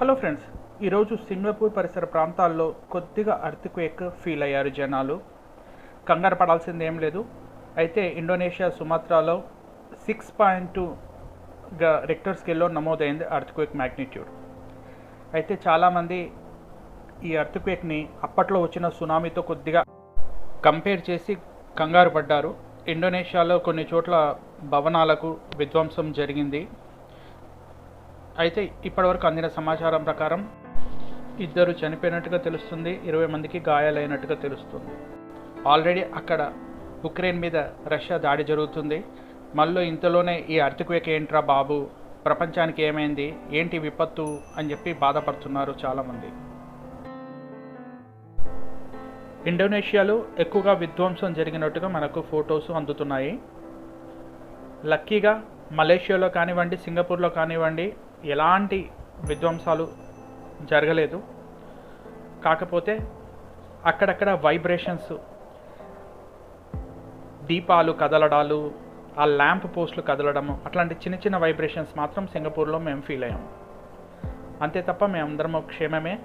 Hello friends, ఈరోజు Singapore పరిసర ప్రాంతాల్లో కొద్దిగా అర్త్క్వేక్ ఫీల్ అయ్యారు జనాలు. కంగారు పడాల్సింది ఏం లేదు. అయితే ఇండోనేషియా సుమాత్రాలో 6.2గా రిక్టర్ స్కేల్లో నమోదైంది అర్త్క్వేక్ మ్యాగ్నిట్యూడ్. అయితే చాలామంది ఈ అర్త్క్వేక్ని అప్పట్లో వచ్చిన సునామీతో కొద్దిగా కంపేర్ చేసి కంగారు పడ్డారు. ఇండోనేషియాలో కొన్ని చోట్ల భవనాలకు విధ్వంసం జరిగింది. అయితే ఇప్పటివరకు అందిన సమాచారం ప్రకారం 2 చనిపోయినట్టుగా తెలుస్తుంది, 20 మందికి గాయాలైనట్టుగా తెలుస్తుంది. ఆల్రెడీ అక్కడ ఉక్రెయిన్ మీద రష్యా దాడి జరుగుతుంది. మళ్ళీ ఇంతలోనే ఈ అర్త్క్వేక్ ఏంట్రా బాబు, ప్రపంచానికి ఏమైంది, ఏంటి విపత్తు అని చెప్పి బాధపడుతున్నారు చాలామంది. ఇండోనేషియాలో ఎక్కువగా విధ్వంసం జరిగినట్టుగా మనకు ఫొటోస్ అందుతున్నాయి. లక్కీగా మలేషియాలో కానివ్వండి, సింగపూర్లో కానివ్వండి ఎలాంటి విధ్వంసాలు జరగలేదు. కాకపోతే అక్కడక్కడ వైబ్రేషన్స్, దీపాలు కదలడాలు, ఆ ల్యాంప్ పోస్టులు కదలడము, అట్లాంటి చిన్న చిన్న వైబ్రేషన్స్ మాత్రం సింగపూర్లో మేము ఫీల్ అయ్యాము. అంతే తప్ప మేమందరం క్షేమమే.